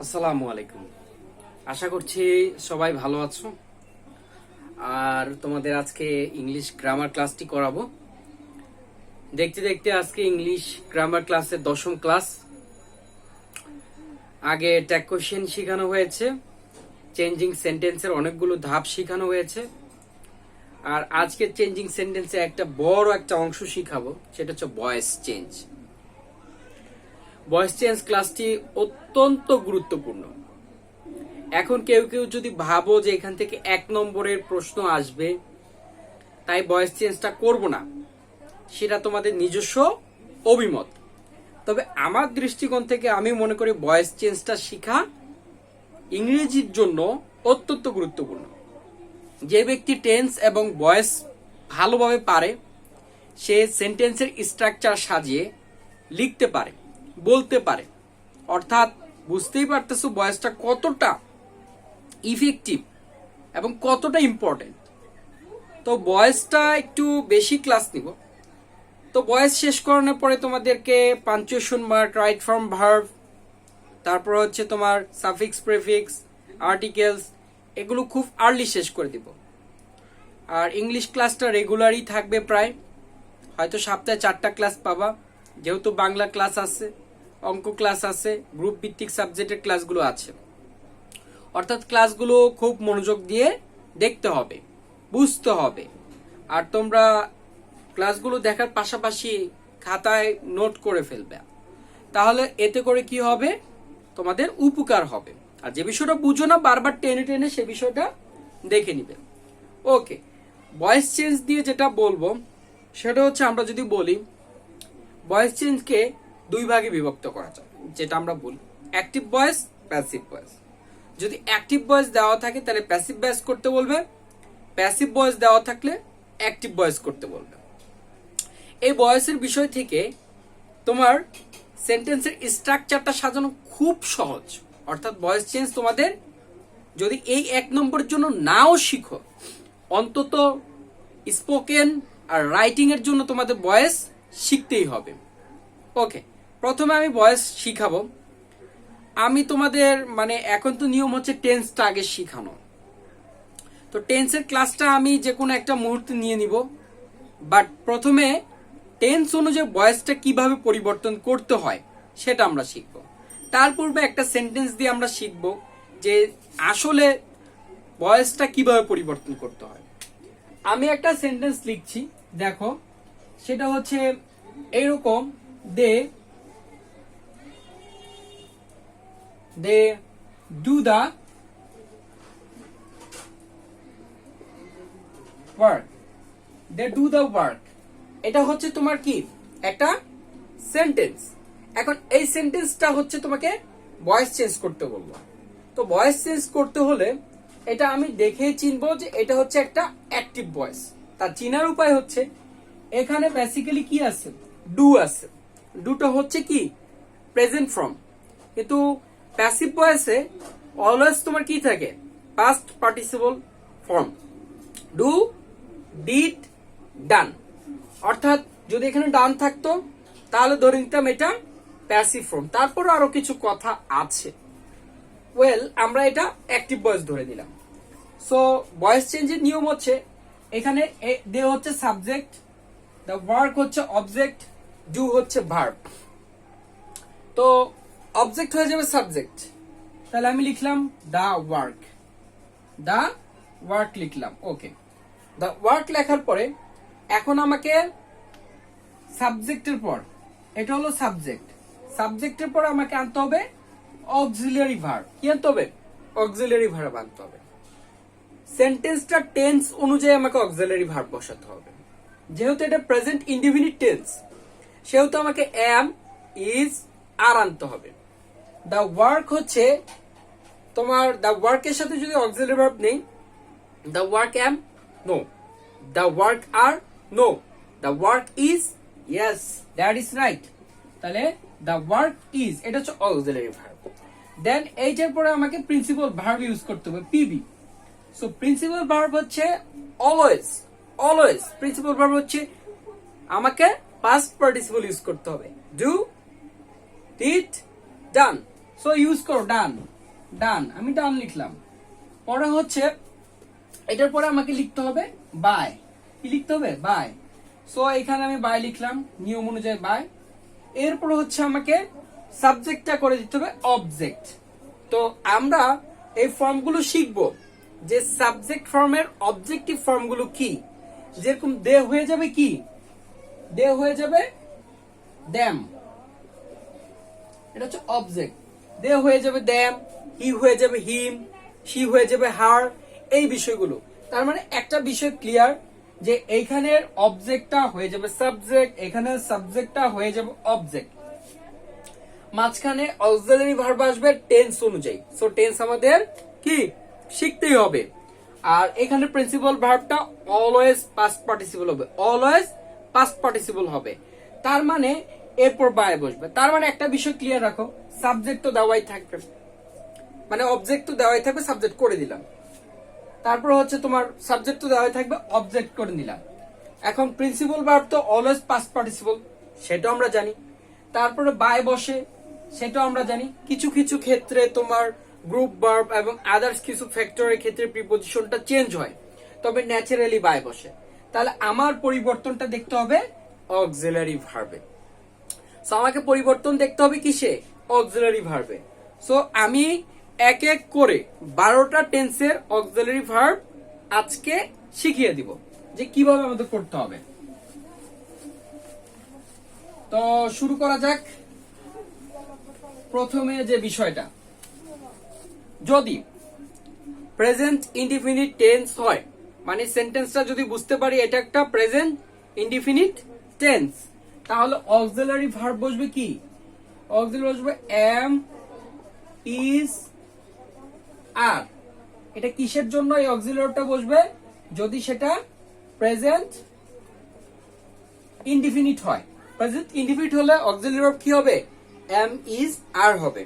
আসসালামু আলাইকুম। আশা করছি সবাই ভালো আছো। আর তোমাদের আজকে ইংলিশ গ্রামার ক্লাসটি করাবো। দেখতে দেখতে আজকে ইংলিশ গ্রামার ক্লাসের 10ম ক্লাস। আগে ট্যাগ কোশ্চেন শেখানো হয়েছে, চেঞ্জিং সেন্টেন্সের অনেকগুলো ধাপ শেখানো হয়েছে। আর আজকে চেঞ্জিং সেন্টেন্সে একটা বড় একটা অংশ শিখাবো, সেটা হচ্ছে ভয়েস চেঞ্জ। ভয়েস চেঞ্জ ক্লাসটি অত্যন্ত গুরুত্বপূর্ণ। এখন কেউ কেউ যদি ভাবো যে এখান থেকে 1 নম্বরের প্রশ্ন আসবে, তাই ভয়েস চেঞ্জটা করব না, সেটা তোমাদের নিজস্ব অভিমত। তবে আমার দৃষ্টিকোণ থেকে আমি মনে করি ভয়েস চেঞ্জটা শেখা ইংরেজির জন্য অত্যন্ত গুরুত্বপূর্ণ। যে ব্যক্তি টেন্স এবং ভয়েস ভালোভাবে পারে, সে সেন্টেন্সের স্ট্রাকচার সাজিয়ে লিখতে পারে, বলতে পারে। অর্থাৎ বুঝতেই পারতেছো ভয়েসটা কতটা ইফেক্টিভ এবং কতটা ইম্পর্টেন্ট। তো ভয়েসটা একটু বেশি ক্লাস নিব। তো ভয়েস শেষ করানোর পরে তোমাদেরকে punctuation mark, right form verb, তারপর হচ্ছে তোমার সাফিক্স, প্রিফিক্স, আর্টিকেলস, এগুলো খুব আর্লি শেষ করে দিব। আর ইংলিশ ক্লাসটা রেগুলারই থাকবে, প্রায় হয়তো সপ্তাহে 4টা ক্লাস পাবা, যেহেতু বাংলা ক্লাস আছে, অঙ্ক ক্লাস আছে, গ্রুপ ভিত্তিক সাবজেক্টের ক্লাসগুলো আছে। অর্থাৎ ক্লাসগুলো খুব মনোযোগ দিয়ে দেখতে হবে, বুঝতে হবে। আর তোমরা ক্লাসগুলো দেখার পাশাপাশি খাতায় নোট করে ফেলবে, তাহলে এতে করে কি হবে, তোমাদের উপকার হবে। আর যে বিষয়টা বুঝো না, বারবার টেনে টেনে সে বিষয়টা দেখে নিবে। ওকে, ভয়েস চেঞ্জ দিয়ে যেটা বলবো সেটা হচ্ছে, আমরা যদি বলি ভয়েস চেঞ্জকে 2 ভাগে বিভক্ত করা যায়, যেটা আমরা বলি অ্যাক্টিভ ভয়েস, প্যাসিভ ভয়েস। যদি অ্যাক্টিভ ভয়েস দেওয়া থাকে তাহলে প্যাসিভ ভয়েস করতে বলবে, প্যাসিভ ভয়েস দেওয়া থাকলে অ্যাক্টিভ ভয়েস করতে বলবে। এই ভয়েসের বিষয় থেকে তোমার সেন্টেন্সের স্ট্রাকচারটা সাজানো খুব সহজ। অর্থাৎ ভয়েস চেঞ্জ তোমাদের যদি এই 1 নম্বরের জন্য নাও শিখো, অন্তত স্পোকেন আর রাইটিং এর জন্য তোমাদের ভয়েস শিখতেই হবে। ওকে, প্রথমে আমি ভয়েস শিখাবো। আমি তোমাদের এখন তো নিয়ম হচ্ছে টেন্সটা আগে শিখানো। তো টেন্সের ক্লাসটা আমি যে কোনো একটা মুহূর্তে নিয়ে নিব, বাট প্রথমে টেন্স অনুযায়ী ভয়েসটা কিভাবে পরিবর্তন করতে হয় সেটা আমরা শিখব। তার পূর্বে একটা সেন্টেন্স দিয়ে আমরা শিখব যে আসলে ভয়েসটা কিভাবে পরিবর্তন করতে হয়। আমি একটা সেন্টেন্স লিখছি, দেখো সেটা হচ্ছে এইরকম, they do the work, they do the work. এটা হচ্ছে তোমার কি একটা সেন্টেন্স। এখন এই সেন্টেন্সটা হচ্ছে তোমাকে ভয়েস চেঞ্জ করতে বলবো। তো ভয়েস চেঞ্জ করতে হলে এটা আমি দেখেই চিনবো যে এটা হচ্ছে একটা অ্যাক্টিভ ভয়েস। তার চিনার উপায় হচ্ছে, এখানে বেসিক্যালি কি আছে, ডু আছে। ডুটা হচ্ছে কি প্রেজেন্ট ফর্ম, কিন্তু প্যাসিভ ভয়েসে অলওয়েজ তোমার কি থাকে, past participle form, do, did, done. অর্থাৎ যদি এখানে ডান থাকতো তাহলে ধরে নিতাম এটা প্যাসিভ ফর্ম। তারপর আরো কিছু কথা আছে, আমরা এটা অ্যাক্টিভ ভয়েস ধরে দিলাম। সো ভয়েস চেঞ্জের নিয়ম হচ্ছে, এখানে দে হচ্ছে সাবজেক্ট, দ্য ওয়ার্ক হচ্ছে অবজেক্ট, ডু হচ্ছে ভার্ব। তো অবজেক্ট হয়ে যাবে সাবজেক্ট, তাহলে আমি লিখলাম দা ওয়ার্ক, দা ওয়ার্ক লিখলাম। ওকে, দা ওয়ার্ক লেখার পরে এখন আমাকে সাবজেক্টের পর, এটা হলো সাবজেক্ট, সাবজেক্টের পর আমাকে আনতে হবে অক্সিলিয়ারি ভার্ব। কি আনতে হবে? অক্সিলিয়ারি ভার্ব আনতে হবে। সেন্টেন্সটা টেন্স অনুযায়ী আমাকে অক্সিলিয়ারি ভার্ব বসাতে হবে। যেহেতু এটা প্রেজেন্ট ইনডিফিনিট টেন্স, সেহেতু আমাকে এম, ইজ, আর আনতে হবে। দা ওয়ার্ক হচ্ছে তোমার, দা ওয়ার্কের সাথে যদি অক্সিলিয়ারি ভার্ব নেই, the work am, no. The work are, no. The work is, yes, that is right. তাহলে দা ওয়ার্ক ইজ, এটা হচ্ছে অক্সিলিয়ারি ভার্ব। দেন এইটার পরে আমাকে প্রিন্সিপাল ভার্ব ইউজ করতে হবে, পিবি। সো প্রিন্সিপাল ভার্ব হচ্ছে অলওয়েজ, অলওয়েজ প্রিন্সিপাল ভার্ব হচ্ছে আমাকে পাস্ট পার্টিসিপল ইউজ করতে হবে, do, did, done. So use করো ডান। ডান, আমি ডান লিখলাম। পরে হচ্ছে এটার পরে আমাকে লিখতে হবে বাই। কি লিখতে হবে? বাই। সো এখানে আমি বাই লিখলাম নিয়ম অনুযায়ী বাই। এরপরে হচ্ছে আমাকে সাবজেক্টটা করে দিতে হবে অবজেক্ট। তো আমরা এই ফর্মগুলো শিখবো যে সাবজেক্ট ফর্মের অবজেক্টিভ ফর্মগুলো কি। যেরকম দে হয়ে যাবে কি, দে হয়ে যাবে দ্যাম, এটা হচ্ছে অবজেক্ট। দে হয়ে যাবে দ্যাম, হি হয়ে যাবে হিম, শি হয়ে যাবে হার, এই বিষয়গুলো। তার মানে একটা বিষয় ক্লিয়ার যে এইখানের অবজেক্টটা হয়ে যাবে সাবজেক্ট, এখানে সাবজেক্টটা হয়ে যাবে অবজেক্ট, মাঝখানে অক্সিলারি ভার্ব আসবে টেন্স অনুযায়ী। সো টেন্স আমাদের কি শিখতেই হবে। আর এখানে প্রিন্সিপাল ভার্বটা অলওয়েজ পাস্ট পার্টিসিপল হবে, অলওয়েজ পাস্ট পার্টিসিপল হবে। তার মানে এরপর বাই বসবে। তার মানে একটা বিষয় ক্লিয়ার রাখো, সাবজেক্ট তো দেওয়াই থাকবে, মানে অবজেক্ট তো দেওয়াই থাকবে, সাবজেক্ট করে দিলাম। তারপর হচ্ছে তোমার সাবজেক্ট তো দেওয়াই থাকবে, অবজেক্ট করে নিলাম। এখন প্রিন্সিপাল ভার্ব তো অলওয়েজ পাস্ট পার্টিসিপল, সেটাও আমরা জানি। তারপরে বাই বসে, সেটাও আমরা জানি। কিছু কিছু ক্ষেত্রে তোমার গ্রুপ ভার্ব এবং আদার্স কিছু ফ্যাক্টরের ক্ষেত্রে প্রিপজিশনটা চেঞ্জ হয়, তবে ন্যাচারালি বাই বসে। তাহলে আমার পরিবর্তনটা দেখতে হবে অক্সিলারি ভার্বে। সো আমাকে পরিবর্তন দেখতে হবে কিসে? অক্সিলারি ভার্বে। সো আমি এক এক করে 12টা টেন্সের অক্সিলারি ভার্ব আজকে শিখিয়ে দিব যে কিভাবে আমাদের করতে হবে। তো শুরু করা যাক। প্রথমে যে বিষয়টা, যদি প্রেজেন্ট ইনডিফিনিট টেন্স হয়, মানে সেন্টেন্সটা যদি বুঝতে পারি এটা একটা প্রেজেন্ট ইনডিফিনিট টেন্স, তাহলে অক্সিলারি ভার্ব বসবে কি? অক্সিলারি বসবে এম, ইজ, আর। এটা কিসের জন্য এই অক্সিলারিটা বসবে? যদি সেটা প্রেজেন্ট ইনডিফিনিট হয়। প্রেজেন্ট ইনডিফিনিট হলে অক্সিলারি ভার্ব কি হবে? এম, ইজ, আর হবে।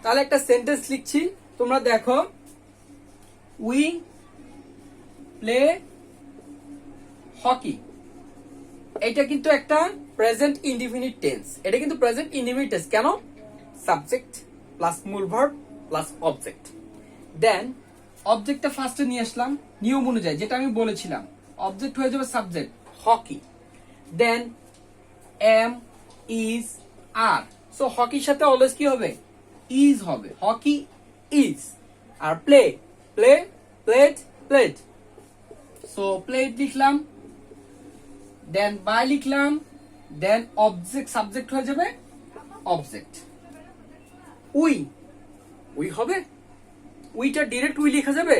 তাহলে একটা সেন্টেন্স লিখছি, তোমরা দেখো। উই প্লে হকি, এটা কিন্তু একটা প্রেজেন্ট ইনডিফিনিট টেন্স। এটা কিন্তু প্রেজেন্ট ইনডিফিনিট টেন্স। কেন? সাবজেক্ট প্লাস মূল ভার্ব প্লাস অবজেক্ট। দেন অবজেক্টটা ফার্স্টে নিয়ে আসলাম নিয়ম অনুযায়ী, যেটা আমি বলেছিলাম। অবজেক্ট হয়ে যাবে subject hockey, then am, is, are. So হকির সাথে অলওয়েজ কি হবে? ইজ হবে, হকি ইজ। আর play, play, played, played. So played লিখলাম, দেন বাই লিখলাম, দেন অবজেক্ট, সাবজেক্ট হয়ে যাবে অবজেক্ট। উই, উই হবে? উইটা ডিরেক্ট উই লেখা যাবে?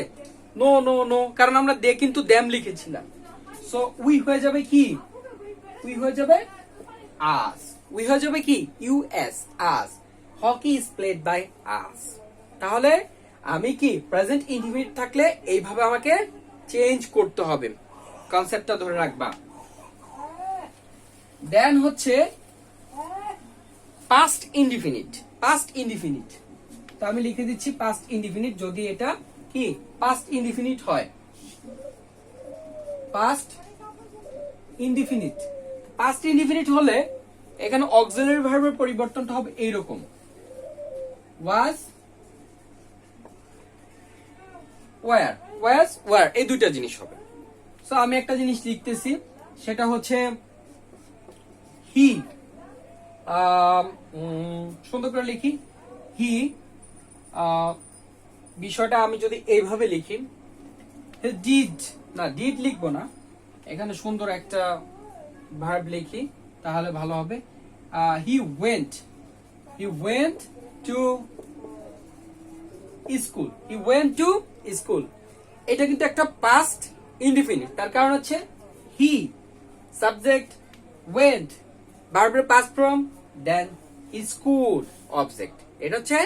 নো নো নো, কারণ আমরা দে কিন্তু দ্যাম লিখেছিলাম। সো উই হয়ে যাবে কি? উই হয়ে যাবে আস। উই হয়ে যাবে কি? Us, us. Hockey is played by us. তাহলে আমি কি প্রেজেন্ট ইনডিফিনিট থাকলে এইভাবে আমাকে চেঞ্জ করতে হবে, কনসেপ্টটা ধরে রাখবা। দেন হচ্ছে পাস্ট ইনডিফিনিট। পাস্ট ইনডিফিনিট, তো আমি লিখে দিচ্ছি পাস্ট ইনডিফিনিট, যদি এটা কি পাস্ট ইনডিফিনিট হয়। পাস্ট ইনডিফিনিট, পাস্ট ইনডিফিনিট হলে এখানে অক্সিলারি ভার্বের পরিবর্তনটা হবে এইরকম, ওয়াজ, ওয়্যার, ওয়াজ, ওয়্যার, এই দুইটা জিনিস হবে। সো আমি একটা জিনিস লিখতেছি, সেটা হচ্ছে হি। সুন্দর করে লিখি, হি। বিষয়টা আমি যদি এইভাবে লিখি, ডিড, না ডিড লিখবো না, এখানে সুন্দর একটা ভার্ব লিখি তাহলে ভালো হবে। He went, he went to school, he went to school. এটা কিন্তু একটা পাস্ট ইনডিফিনিট, তার কারণ হচ্ছে হি সাবজেক্ট, ওয়েন্ট ভার্বের পাস্ট ফর্ম, দেন স্কুল অবজেক্ট। এটা হচ্ছে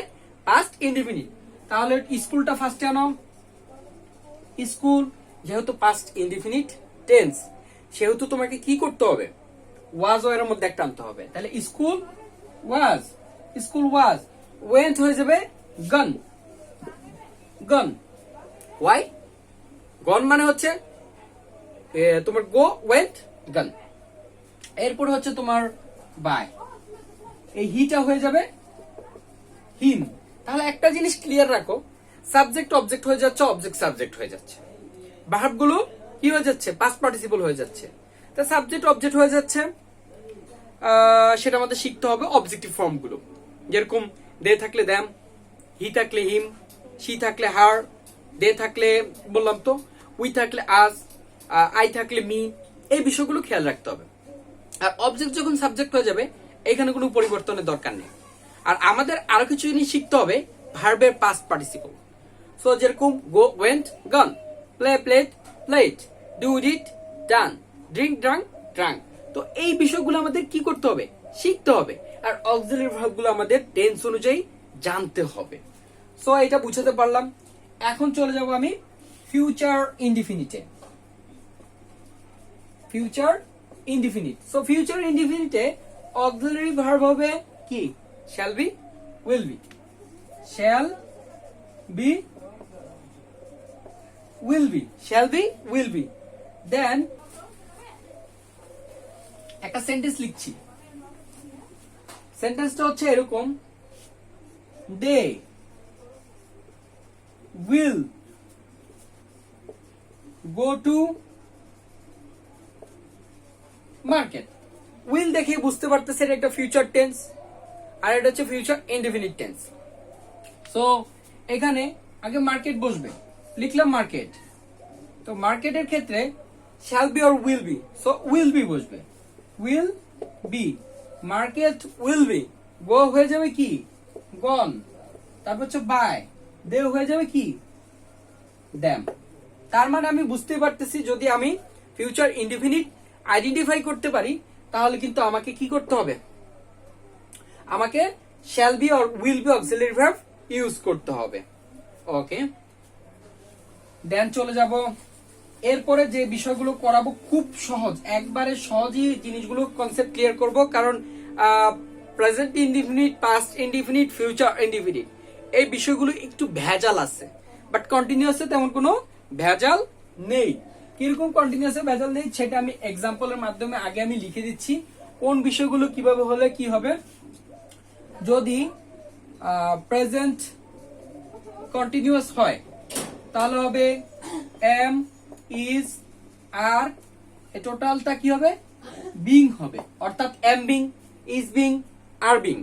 পাস্ট ইনডিফিনিট। তাহলে স্কুলটা ফার্স্টে আনো। স্কুল যেহেতু পাস্ট ইনডিফিনিট টেন্স, সেহেতু তোমাকে কি করতে হবে? ওয়াজ এর মধ্যে একটা আনতে হবে। তাহলে school was, school was. Went হয়ে যাবে গন, গন। ওয়াই? গন মানে হচ্ছে তোমার গো, ওয়েন্ট, গন। এরপরে হচ্ছে তোমার বাই, এই হিটা হয়ে যাবে হিম। তাহলে একটা জিনিস ক্লিয়ার রাখো, সাবজেক্ট অবজেক্ট হয়ে যাচ্ছে, অবজেক্ট সাবজেক্ট হয়ে যাচ্ছে, ভার্বগুলো কি হয়ে যাচ্ছে, পাস্ট পার্টিসিপল হয়ে যাচ্ছে। তা সাবজেক্ট অবজেক্ট হয়ে যাচ্ছে, সেটা আমাদের শিখতে হবে অবজেক্টিভ ফর্মগুলো, যেরকম দে থাকলে দ্যাম, হি থাকলে হিম, শি থাকলে হার, দে থাকলে বললাম তো, উই থাকলে আজ, আই থাকলে মি, এই বিষয়গুলো খেয়াল রাখতে হবে। আর অবজেক্ট যখন সাবজেক্ট হয়ে যাবে এখানে কোনো পরিবর্তনের দরকার নেই। আর আমাদের আরো কিছু জিনিস শিখতে হবে ভার্বের পাস্ট পার্টিসিপল। সো যেরকম go, went, gone, play, played, played, do, did, done, drink, drank, drank. তো এই বিষয়গুলো আমাদের কি করতে হবে, শিখতে হবে। আর অক্সিলারি ভার্বগুলো আমাদের টেন্স অনুযায়ী জানতে হবে। সো এটা বুঝাতে পারলাম। এখন চলে যাব আমি ফিউচার ইনডিফিনিটে। Future indefinite. সো ফিউচার ইনডিফিনিটে অক্সিলারি ভার্ব হবে কি, shall be, will be, shall be, will be, shall be, will be. Then একটা সেন্টেন্স লিখছি, সেন্টেন্সটা হচ্ছে এরকম, they will go to market. Will দেখে বুঝতে পারতেছে এটা একটা ফিউচার টেন্স, আর এটা হচ্ছে ফিউচার ইনডিফিনিট টেন্স। সো এখানে আগে মার্কেট বসবে, লিখলাম মার্কেট। তো মার্কেটের ক্ষেত্রে shall be or will be, so will be বসবে, will be, market will be, go হয়ে যাবে কি, গন, তারপর হচ্ছে বাই, দে হয়ে যাবে কি, দ্যাম। তার মানে আমি বুঝতে পারতেছি যদি আমি ফিউচার ইনডিফিনিট আইডেন্টিফাই করতে পারি তাহলে কিন্তু আমাকে কি করতে হবে, আমাকে shall be or will B auxiliary verb use করতে হবে। ওকে, দেন চলে যাব এরপরে যে বিষয়গুলো করাবো, খুব সহজ, একবারে সহজেই জিনিসগুলো কনসেপ্ট ক্লিয়ার করব। কারণ present indefinite, past indefinite, future indefinite এই বিষয়গুলো একটু ভেজাল আছে, বাট কন্টিনিউয়াসে তেমন কোনো ভেজাল নেই। কিরকম কন্টিনিউয়াসে ভেজাল নেই সেটা আমি এক্সাম্পলের মাধ্যমে আগে আমি লিখে দিচ্ছি, কোন বিষয়গুলো কিভাবে হলে কি হবে। যদি প্রেজেন্ট কন্টিনিউয়াস হয় তাহলে হবে এম, ইজ, আর, এই টোটালটা কি হবে, বিং হবে, অর্থাৎ am being, is being, are being.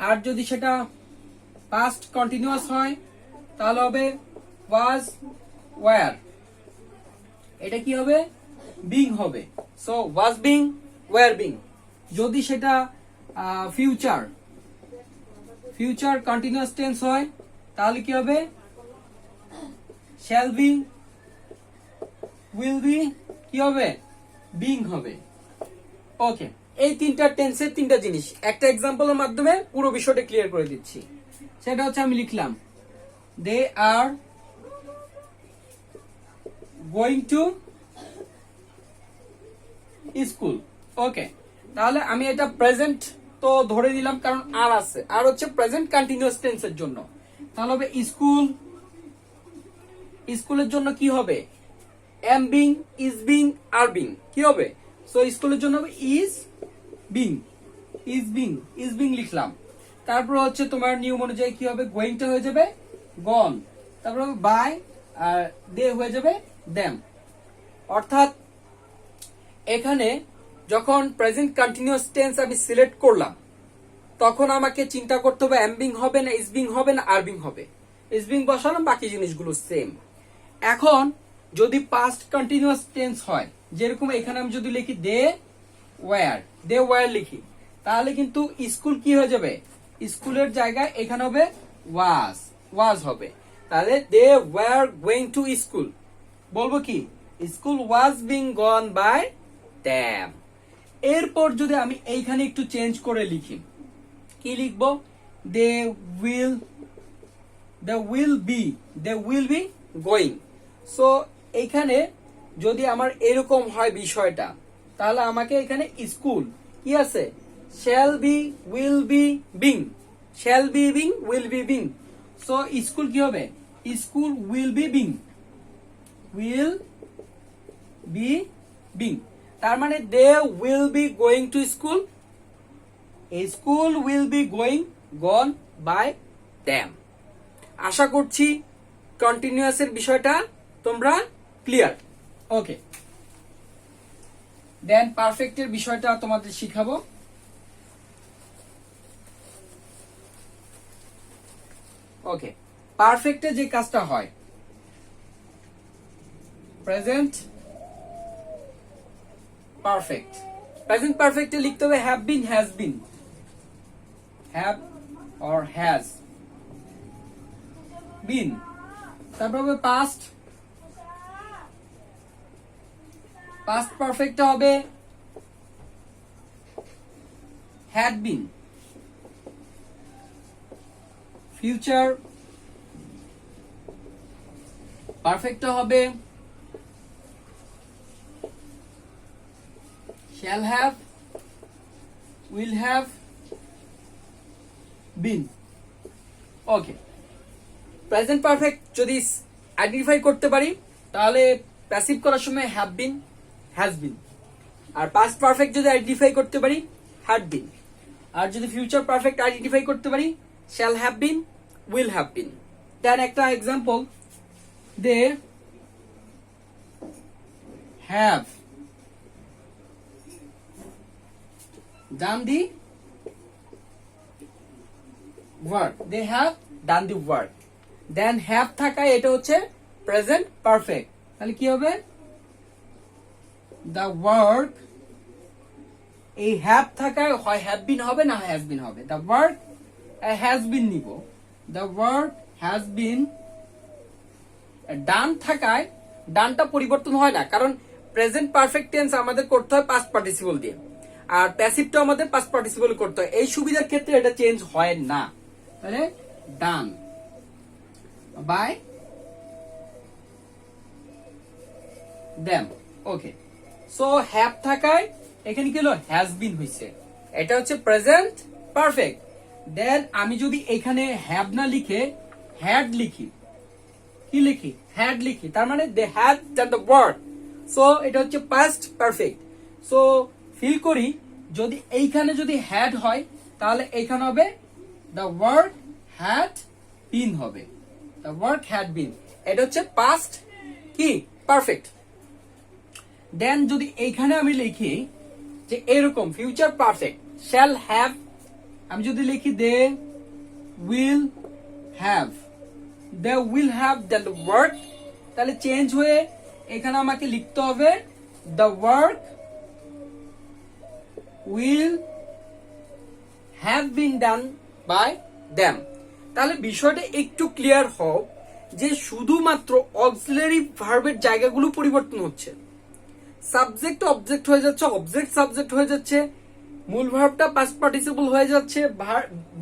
আর যদি সেটা পাস্ট কন্টিনিউয়াস হয় তাহলে হবে ওয়াজ, ওয়্যার, এটা কি হবে, বিং হবে। So was being, were being. যদি সেটা ফিউচার, ফিউচার কন্টিনিউয়াস টেন্স হয় তাহলে কি হবে, শ্যাল বি, উইল বি, কি হবে, বিং হবে। ওকে, এই তিনটা টেন্সের তিনটা জিনিস একটা এক্সাম্পলের মাধ্যমে পুরো বিষয়টা ক্লিয়ার করে দিচ্ছি। সেটা হচ্ছে আমি লিখলাম দে আর গোয়িং টু স্কুল। ওকে, তাহলে আমি এটা প্রেজেন্ট তো ধরে দিলাম কারণ আর আছে, আর হচ্ছে প্রেজেন্ট কন্টিনিউয়াস টেন্সের জন্য তাহলে হবে স্কুল, স্কুলের জন্য কি হবে, M being, is being, are being, কি হবে, সো স্কুলের জন্য হবে is being, is being, is being লিখলাম। তারপর হচ্ছে তোমার নিয়ম অনুযায়ী কি হবে, গোয়িংটা হয়ে যাবে গন, তারপর হবে বাই, আর দে হয়ে যাবে দ্যাম। অর্থাৎ এখানে যখন প্রেজেন্ট কন্টিনিউয়াস টেন্স আমি সিলেক্ট করলাম তখন আমাকে চিন্তা করতে হবে এম বিং হবে না, ইজ বিং হবে না, আর বিং হবে। ইজ বিং বসালাম, বাকি জিনিসগুলো সেম। এখন যদি পাস্ট কন্টিনিউয়াস টেন্স হয়, যেরকম এখানে আমি যদি লিখি দে ওয়্যার, দে ওয়্যার লিখি, তাহলে কিন্তু স্কুল কি হয়ে যাবে, স্কুলের জায়গায় এখানে হবে ওয়াজ, ওয়াজ হবে। তাহলে they were going to school, বলবো কি, school was being gone by them. এরপর যদি আমি এইখানে একটু চেঞ্জ করে লিখি, কি লিখবো, they will, they will be, they will be going. So এইখানে যদি আমার এরকম হয় বিষয়টা তাহলে আমাকে এখানে স্কুল কি আছে, shall be, will be, being, shall be being, will be being. So school কি হবে, school will be being, will be being. তার মানে they will be going to school, school will be going, gone by them. আশা করছি কন্টিনিউয়াসের বিষয়টা তোমরা clear. ওকে, দেন পারফেক্টের বিষয়টা তোমাদের শিখাবো। ওকে, পারফেক্টে যে কাজটা হয়, প্রেজেন্ট পারফেক্ট, প্রেজেন্ট পারফেক্টে লিখতে হবে have been, has bin, have or has been. তারপর হবে পাস্ট, পাস্ট পারফেক্টটা হবে হ্যাড বিন। ফিউচার পারফেক্টটা হবে shall have, will have been. Okay, present perfect যদি আইডেন্টিফাই করতে পারি তাহলে প্যাসিভ করার সময় হ্যাভ বিন, হ্যাজ বিন। আর পাস্ট পারফেক্ট যদি আইডেন্টিফাই করতে পারি হ্যাড বিন। আর যদি ফিউচার পারফেক্ট আইডেন্টিফাই করতে পারি shall have been, will have been. Then একটা example, they have done the work, they have done the work. Then have থাকা এটা হচ্ছে প্রেজেন্ট পারফেক্ট, তাহলে কি হবে the work, এই have থাকায় হয় have been হবে না has been হবে। the work has been নিব, the work has been done থাকায় ডানটা পরিবর্তন হয় না, কারণ প্রেজেন্ট পারফেক্ট টেন্স আমাদের করতে হয় পাস্ট পার্টিসিপল দিয়ে, আর প্যাসিভটা আমাদের পাস্ট পার্টিসিপল করতে হয়। এই সুবিধার ক্ষেত্রে এটা চেঞ্জ হয় না, তাহলে done by them. Okay, so have থাকায় এখানে কি হলো হ্যাজ বিন হইছে, এটা হচ্ছে প্রেজেন্ট পারফেক্ট। দেন আমি যদি এখানে হ্যাভ না লিখে হ্যাড লিখি, কি লিখি হ্যাড লিখি, তার মানে they had done the work, so এটা হচ্ছে পাস্ট পারফেক্ট। সো ফিল করি যদি এইখানে যদি হ্যাড হয় তাহলে এইখানে হবে দ্য ওয়ার্ক হ্যাড বিন হবে, দ্য ওয়ার্ক হ্যাড বিন, এটা হচ্ছে পাস্ট কি পারফেক্ট। দেন যদি এইখানে আমি লিখি যে এরকম ফিউচার পারফেক্ট শ্যাল হ্যাভ, আমি যদি লিখি they will have, they will have done the work, তাহলে চেঞ্জ হয়ে এখানে আমাকে লিখতে হবে the work will have been done by them। তাহলে বিষয়টা একটু ক্লিয়ার হোক যে শুধুমাত্র অক্সিলারি ভার্বের জায়গাগুলো পরিবর্তন হচ্ছে, সাবজেক্ট অবজেক্ট হয়ে যাচ্ছে, অবজেক্ট সাবজেক্ট হয়ে যাচ্ছে, মূল ভার্বটা পাস্ট পার্টিসিপল হয়ে যাচ্ছে,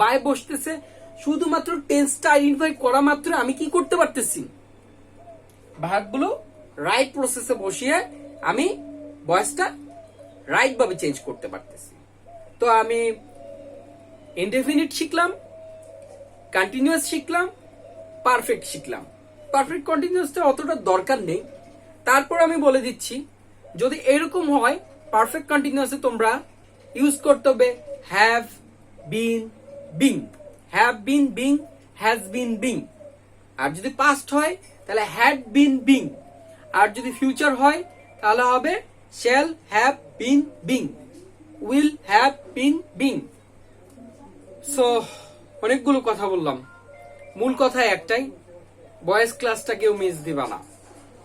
বাই বসতেছে। শুধুমাত্র টেন্সটা আইডেন্টিফাই করা মাত্র আমি কি করতে পারতেছি, ভার্বগুলো রাইট প্রসেসে বসিয়ে আমি ভয়েসটা রাইট ভাবে চেঞ্জ করতে পারতেছি। তো আমি ইনডেফিনিট শিখলাম, কন্টিনিউয়াস শিখলাম, পারফেক্ট শিখলাম। পারফেক্ট কন্টিনিউয়াসটা অতটা দরকার নেই, তারপর আমি বলে দিচ্ছি যদি এরকম হয় পারফেক্ট কন্টিনিউয়াসে তোমরা ইউজ করতে হবে have been being, have been being, has been being. আর যদি পাস্ট হয় তাহলে হ্যাড বিন বিং, আর যদি ফিউচার হয় তাহলে হবে shall have been being, will have been being। So অনেকগুলো কথা বললাম, মূল কথা একটাই, বয়েজ ক্লাসটা কেউ মিস দিবা না,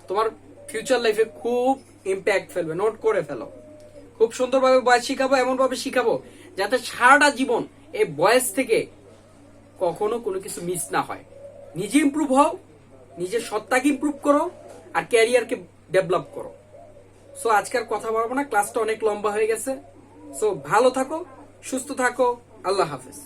তোমার ফিউচার লাইফে খুব ইম্প্যাক্ট ফেলবে, নোট করে ফেলো। খুব সুন্দরভাবে বয়েজ শিখাবো, এমন ভাবে শিখাবো যাতে সারাটা জীবন এই বয়েজ থেকে কখনো কোনো কিছু মিস না হয়। নিজে ইমপ্রুভ হও, নিজের সত্তাকে ইমপ্রুভ করো, আর ক্যারিয়ারকে ডেভেলপ করো। সো আজকের কথা বলবো না, ক্লাসটা অনেক লম্বা হয়ে গেছে। সো ভালো থাকো, সুস্থ থাকো, আল্লাহ হাফেজ।